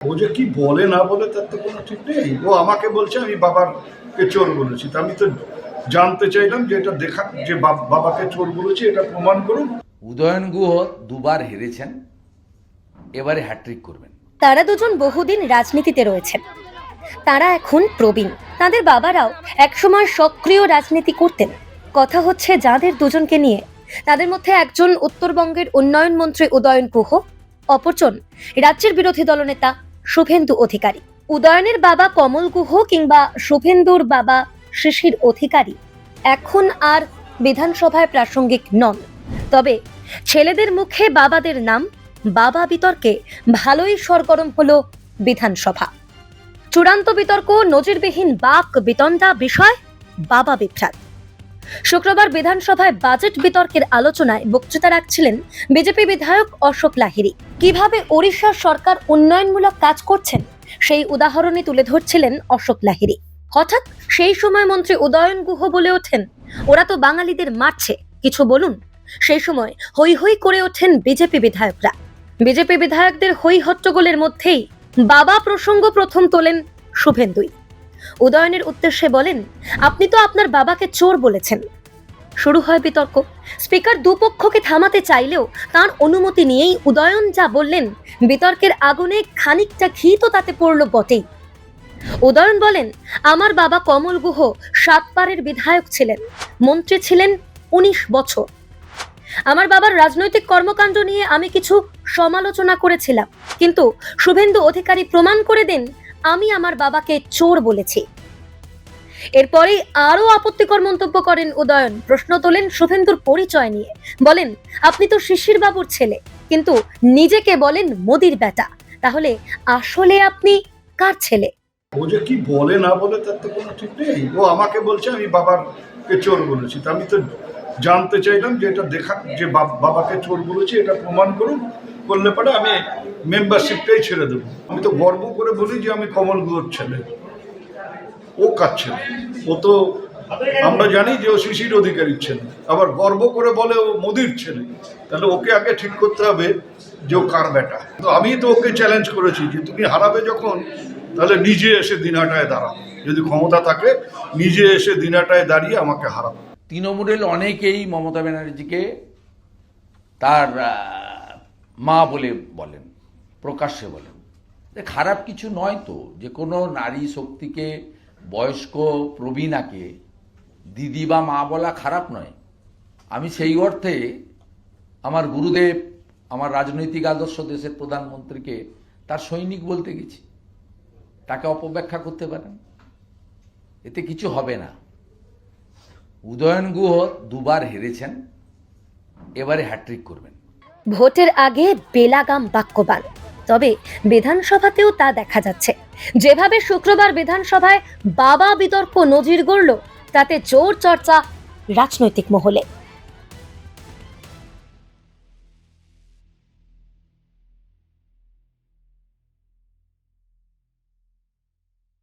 ও যে কি বলে না বলে তার তো কোনো ঠিক নেই। ও আমাকে বলছে আমি বাবাকে চোর বলেছি, তা আমি তো জানতে চাইলাম যে এটা দেখা, যে বাবাকে চোর বলেছি এটা প্রমাণ করুন। উদয়ন গুহ দুবার হেরেছেন, এবারে হ্যাট্রিক করবেন। তারা দুজন বহুদিন রাজনীতিতে রয়েছেন, তারা এখন প্রবীণ। তাদের বাবারাও একসময় সক্রিয় রাজনীতি করতেন। কথা হচ্ছে যাদের দুজনকে নিয়ে, তাদের মধ্যে একজন উত্তরবঙ্গের উন্নয়ন মন্ত্রী উদয়ন গুহ, অপরজন রাজ্যের বিরোধী দলনেতা শুভেন্দু অধিকারী। উদয়নের বাবা কমল গুহ কিংবা শুভেন্দুর বাবা শিশির অধিকারী এখন আর বিধানসভায় প্রাসঙ্গিক নন। তবে ছেলেদের মুখে বাবাদের নাম, বাবা বিতর্কে ভালোই সরগরম হলো বিধানসভা। চূড়ান্ত বিতর্ক, নজিরবিহীন বাক বিতণ্ডা বিষয় বাবা বিভ্রাট। শুক্রবার বিধানসভায় বাজেট বিতর্কের আলোচনায় বক্তৃতা রাখছিলেন বিজেপি বিধায়ক অশোক লাহিড়ী। কিভাবে ওড়িশা সরকার উন্নয়নমূলক কাজ করছেন সেই উদাহরণই তুলে ধরছিলেন অশোক লাহিড়ী। হঠাৎ সেই সময় মন্ত্রী উদয়ন গুহ বলে ওঠেন, ওরা তো বাঙালিদের মারছে, কিছু বলুন। সেই সময় হই হই করে ওঠেন বিজেপি বিধায়করা। বিজেপি বিধায়কদের হই হট্টগোলের মধ্যেই বাবা প্রসঙ্গ প্রথম তোলেন শুভেন্দুই। উদয়নের উদ্দেশ্যে বলেন, আপনি তো আপনার বাবাকে চোর বলেছেন। শুরু হয় বিতর্ক। স্পিকার দুপক্ষকে থামাতে চাইলেও তার অনুমতি নিয়েই উদয়ন যা বললেন, বিতর্কের আগুনে খানিকটা ঘি তো তাতে পড়ল বটেই। উদয়ন বলেন, আমার বাবা কমল গুহ 7 বারের বিধায়ক ছিলেন, মন্ত্রী ছিলেন 19 বছর। আমার বাবার রাজনৈতিক কর্মকাণ্ড নিয়ে আমি কিছু সমালোচনা করেছিলাম, কিন্তু শুভেন্দু অধিকারী প্রমাণ করে দেন আমি আমার বাবাকে চোর বলেছি। এরপরেই আরো আপত্তিকর মন্তব্য করেন উদয়ন। প্রশ্ন তোলেন শুভেন্দুর পরিচয় নিয়ে। বলেন, আপনি তো শিশির বাবুর ছেলে, কিন্তু নিজেকে বলেন মোদির বেটা, তাহলে আসলে আপনি কার ছেলে? ও যে কি বলে না বলে তার তো কোনো ঠিক নেই। ও আমাকে বলছে আমি বাবাকে চোর বলেছি, তা আমি তো জানতে চাইলাম যে এটা দেখা, যে বাবাকে চোর বলেছি এটা প্রমাণ করুন। করলে পরে আমি মেম্বারশিপটাই ছেড়ে দেবো। আমি তো গর্ব করে বলি যে আমি কমল গুহর ছেলে। ও কার ছেলে? ও তো আমরা জানি যে ও শিশির অধিকারীর ছেলে, আবার গর্ব করে বলে ও মোদির ছেলে। তাহলে ওকে আগে ঠিক করতে হবে যে ও কার বেটা। তো আমি তো ওকে চ্যালেঞ্জ করেছি যে তুমি হারাবে যখন, তাহলে নিজে এসে দিনাটায় দাঁড়াও। যদি ক্ষমতা থাকে নিজে এসে দিনাটায় দাঁড়িয়ে আমাকে হারাও। তৃণমূলের অনেকেই মমতা ব্যানার্জিকে তার মা বলে বলেন, প্রকাশ্যে বলেন। খারাপ কিছু নয় তো, যে কোনো নারী শক্তিকে, বয়স্ক প্রবীণাকে দিদি বা মা বলা খারাপ নয়। আমি সেই অর্থে আমার গুরুদেব, আমার রাজনৈতিক আদর্শ দেশের প্রধানমন্ত্রীকে তার সৈনিক বলতে গেছি। তাকে অপব্যাখ্যা করতে পারেন, এতে কিছু হবে না। উদয়ন গুহ দুবার হেরেছেন, এবারে হ্যাট্রিক করবেন। ভোটের আগে বেলাগাম বাক্যবান, তবে বিধানসভাতেও তা দেখা যাচ্ছে। যেভাবে শুক্রবার বিধানসভায় বাবা বিতর্ক নজির গড়ল, তাতে জোর চর্চা রাজনৈতিক মহলে।